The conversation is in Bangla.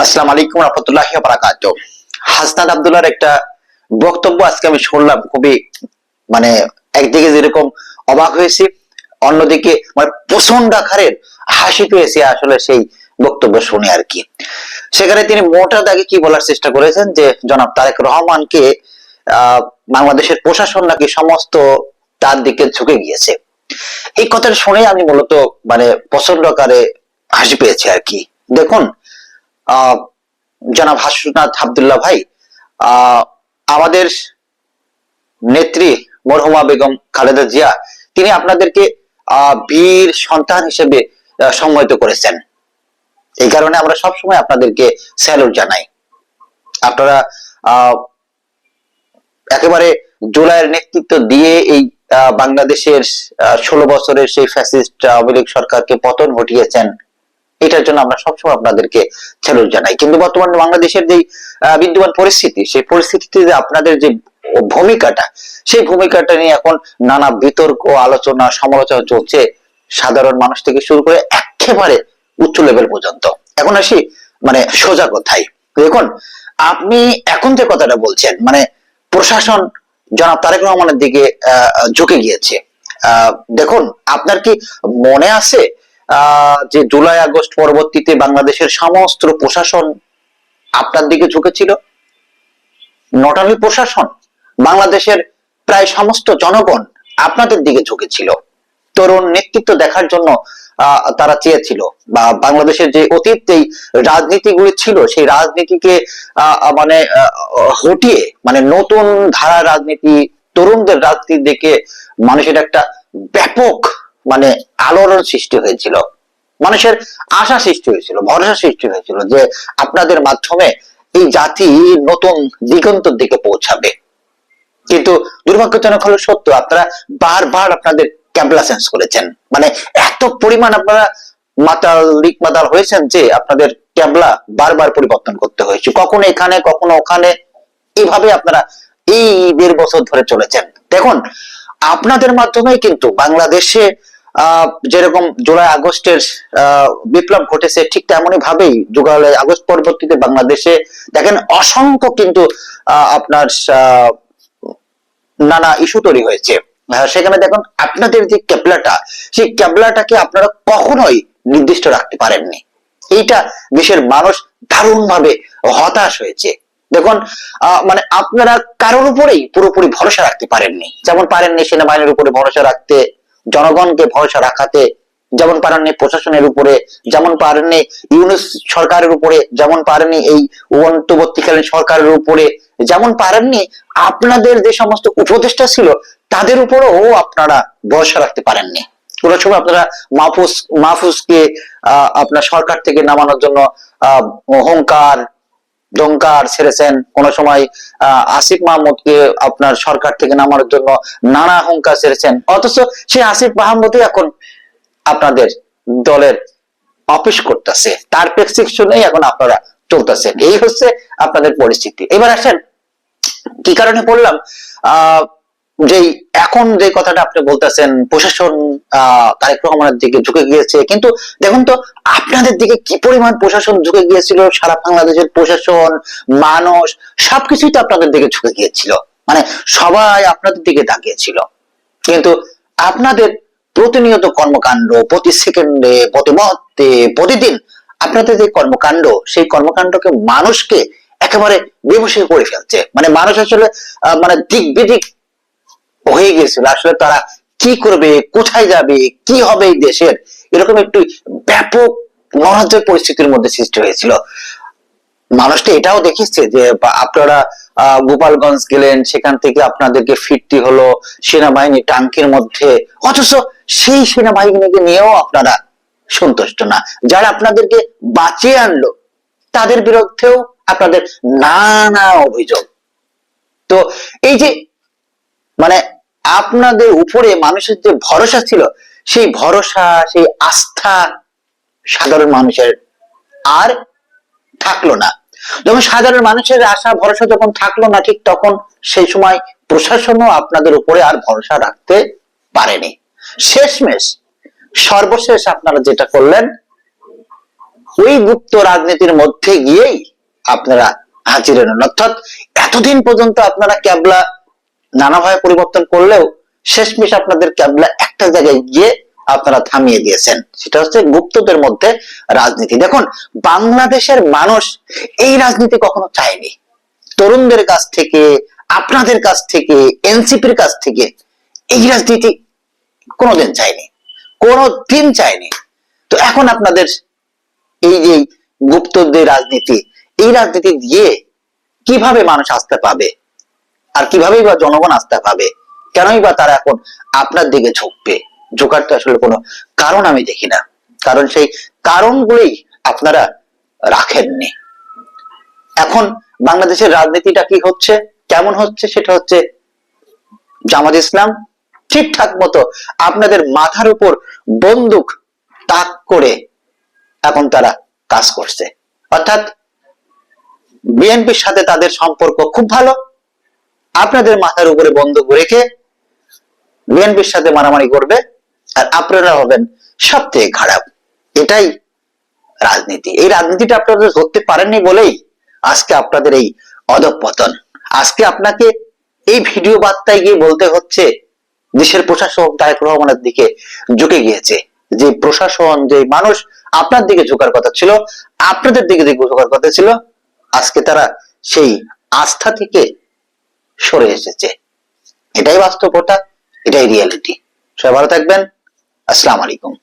আসসালামু আলাইকুম রহমতুল্লাহি ওয়া বারাকাতুহু। হাসনাত আব্দুল্লাহর একটা বক্তব্য আজকে আমি শুনলাম, খুবই মানে একদিকে যেরকম অবাক হয়েছি, অন্যদিকে মানে প্রচন্ড আকারের হাসি পেয়েছি আসলে সেই বক্তব্য শুনে আর কি। সেখানে তিনি মোটা দাগে কি বলার চেষ্টা করেছেন যে জনাব তারেক রহমানকে আহ বাংলাদেশের প্রশাসন নাকি সমস্ত তার দিকে ঝুঁকে গিয়েছে। এই কথাটা শুনে আমি মূলত মানে প্রচন্ড আকারে হাসি পেয়েছি আর কি। দেখুন, আহ জনাব হাসনাত আব্দুল্লাহ ভাই, আহ আমাদের নেত্রী মরহুমা বেগম খালেদা জিয়া, তিনি আপনাদেরকে বীর সন্তান হিসেবে সম্মানিত করেছেন। এই কারণে আমরা সবসময় আপনাদেরকে স্যালুট জানাই। আপনারা আহ একেবারে জুলাইয়ের নেতৃত্ব দিয়ে এই বাংলাদেশের 16 বছরের সেই ফ্যাসিস্ট আওয়ামী লীগ সরকারকে পতন ঘটিয়েছেন। এটার জন্য আমরা সবসময় আপনাদেরকে স্যালুট জানাই। কিন্তু বর্তমানে বাংলাদেশের যে বিদ্যমান পরিস্থিতি, সেই পরিস্থিতিতে যে আপনাদের যে ভূমিকাটা, সেই ভূমিকাটা নিয়ে এখন নানা বিতর্ক, আলোচনা, সমালোচনা চলছে, সাধারণ মানুষ থেকে শুরু করে একেবারে উচ্চ লেভেল পর্যন্ত। এখন আসি মানে সোজা কথাই। দেখুন, আপনি এখন যে কথাটা বলছেন, মানে প্রশাসন জনাব তারেক রহমানের দিকে ঝুঁকে গিয়েছে। দেখুন, আপনার কি মনে আছে যে জুলাই আগস্ট পরবর্তীতে বাংলাদেশের সমস্ত প্রশাসন আপনার দিকে ঝুঁকেছিল? নট অনলি প্রশাসন, বাংলাদেশের প্রায় সমস্ত জনগণ আপনাদের দিকে ঝুঁকেছিল। তরুণ নেতৃত্ব দেখার জন্য তারা চেয়েছিল, বা বাংলাদেশের যে অতীত যেই রাজনীতিগুলি ছিল, সেই রাজনীতিকে মানে হটিয়ে মানে নতুন ধারা রাজনীতি, তরুণদের রাজনীতি দেখে মানুষের একটা ব্যাপক মানে আলোড়ন সৃষ্টি হয়েছিল, মানুষের আশা সৃষ্টি হয়েছিল, ভরসা সৃষ্টি হয়েছিল যে আপনাদের মাধ্যমে এই জাতি নতুন দিগন্তর দিকে পৌঁছাবে। কিন্তু দুর্ভাগ্যজনক হলো সত্য, আপনারা বারবার আপনাদের ক্যাবলা চেঞ্জ করেছেন। মানে এত পরিমাণ আপনারা মাতাল হয়েছেন যে আপনাদের ক্যাবলা বারবার পরিবর্তন করতে হয়েছে, কখনো এখানে কখনো ওখানে, এইভাবে আপনারা এই 1.5 বছর ধরে চলেছেন। দেখুন, আপনাদের মাধ্যমে কিন্তু বাংলাদেশে যেরকম জুলাই আগস্টের বিপ্লব ঘটেছে, ঠিক তেমনই ভাবেই জুলাই আগস্ট পরবর্তীতে বাংলাদেশে দেখেন অসংখ্য কিন্তু আপনার নানা ইস্যু তৈরি হয়েছে। সেখানে দেখুন, আপনাদের যে ক্যাবলাটা, সেই ক্যাবলাটাকে আপনারা কখনোই নির্দিষ্ট রাখতে পারেননি। এইটা দেশের মানুষ দারুণ ভাবে হতাশ হয়েছে। দেখুন, মানে আপনারা কারোর উপরেই পুরোপুরি ভরসা রাখতে পারেননি। যেমন পারেননি সেনাবাহিনীর উপরে ভরসা রাখতে, জনগণকে ভরসা রাখাতে, যেমন পারেননি প্রশাসনের উপরে, যেমন পারেননি ইউনূস সরকারের উপরে, যেমন পারেননি এই অন্তর্বর্তীকালীন সরকারের উপরে, যেমন পারেননি আপনাদের যে সমস্ত উপদেষ্টা ছিল তাদের উপরও আপনারা ভরসা রাখতে পারেননি। কোনো সময় আপনারা মাহফুজকে আপনার সরকার থেকে নামানোর জন্য হুঙ্কার দংকার ছেড়েছেন, কোন সময় আসিফ মাহমুদকে আপনার সরকার থেকে নামানোর জন্য নানা হুঙ্কার ছেড়েছেন। অথচ সেই আসিফ মাহমুদই এখন আপনাদের দলের অফিস করতেছে, তার প্রেসক্রিপশনেই এখন আপনারা চলতেছেন। এই হচ্ছে আপনাদের পরিস্থিতি। এবার আসেন কি কারণে বললাম যে এখন যে কথাটা আপনি বলতেছেন প্রশাসন তারেক রহমানের দিকে ঝুঁকে গিয়েছে, কিন্তু দেখুন তো আপনাদের দিকে কি পরিমাণ প্রশাসন ঝুঁকে গিয়েছিল। সারা বাংলাদেশের প্রশাসন, মানুষ সবকিছুই তো আপনাদের দিকে ঝুঁকে গিয়েছিল, মানে সবাই আপনাদের দিকে তাকিয়েছিল। কিন্তু আপনাদের প্রতিনিয়ত কর্মকাণ্ড, প্রতি সেকেন্ডে, প্রতি মুহূর্তে, প্রতিদিন আপনাদের যে কর্মকাণ্ড, সেই কর্মকাণ্ডকে মানুষকে একেবারে বেহুশ করে ফেলছে। মানে মানুষ আসলে মানে দিক বিদিক হয়ে গেছিল, আসলে তারা কি করবে, কোথায় যাবে, কি হবে এই দেশের, এরকম একটু ব্যাপক নরাজ্য পরিস্থিতির মধ্যে সৃষ্টি হয়েছিল। মানুষটা এটাও দেখেছে যে আপনারা গোপালগঞ্জ গেলেন, সেখান থেকে আপনাদেরকে ফিরতে হলো সেনাবাহিনী টাঙ্কির মধ্যে, অথচ সেই সেনাবাহিনীকে নিয়েও আপনারা সন্তুষ্ট না। যারা আপনাদেরকে বাঁচিয়ে আনলো তাদের বিরুদ্ধেও আপনাদের নানা অভিযোগ। তো এই যে মানে আপনাদের উপরে মানুষের যে ভরসা ছিল, সেই ভরসা, সেই আস্থা সাধারণ মানুষের আর থাকলো না। যখন সাধারণ মানুষের আশা ভরসা যখন থাকলো না, ঠিক তখন সেই সময় প্রশাসনও আপনাদের উপরে আর ভরসা রাখতে পারেনি। শেষমেশ সর্বশেষ আপনারা যেটা করলেন, ওই গুপ্ত রাজনীতির মধ্যে গিয়েই আপনারা হাজির হন। অর্থাৎ এতদিন পর্যন্ত আপনারা ক্যাবলা নানাভাবে পরিবর্তন করলেও শেষমেশ আপনাদের ক্যাবলা একটা জায়গায় গিয়ে আপনারা থামিয়ে দিয়েছেন, সেটা হচ্ছে গুপ্তদের মধ্যে রাজনীতি। দেখুন, বাংলাদেশের মানুষ এই রাজনীতি কখনো চায়নি। তরুণদের কাছ থেকে, আপনাদের কাছ থেকে, এনসিপির কাছ থেকে এই রাজনীতি কোনোদিন চায়নি, কোনোদিন চায়নি। তো এখন আপনাদের এই যে গুপ্তদের রাজনীতি, এই রাজনীতি দিয়ে কিভাবে মানুষ আস্থা পাবে, আর কিভাবেই বা জনগণ আস্থা পাবে, কেনই বা তারা এখন আপনার দিকে ঝুঁকবে? ঝোঁকার তো আসলে কোনো কারণ আমি দেখি না, কারণ সেই কারণগুলোই আপনারা রাখেননি। এখন বাংলাদেশের রাজনীতিটা কি হচ্ছে, কেমন হচ্ছে, সেটা হচ্ছে জামাত ইসলাম ঠিকঠাক মতো আপনাদের মাথার উপর বন্দুক তাক করে এখন তারা কাজ করছে। অর্থাৎ বিএনপির সাথে তাদের সম্পর্ক খুব ভালো, আপনাদের মাথার উপরে বন্দুক রেখে বিএনপির সাথে মারামারি করবে, আর আপনারা হবেন সব থেকে খারাপ। এটাই রাজনীতি। এই রাজনীতিটা আপনারা ধরতে পারেননি বলেই আজকে আপনাদের এই অধঃপতন। আজকে আপনাকে এই ভিডিও বার্তায় গিয়ে বলতে হচ্ছে দেশের প্রশাসক তারেক রহমানের দিকে ঝুঁকে গিয়েছে। যে প্রশাসন, যে মানুষ আপনার দিকে ঝোঁকার কথা ছিল, আপনাদের দিকে ঝোঁকার কথা ছিল, আজকে তারা সেই আস্থা থেকে সরে এসেছে। এটাই বাস্তবতা, এটাই রিয়েলিটি। সবাই ভালো থাকবেন। আসসালামু আলাইকুম।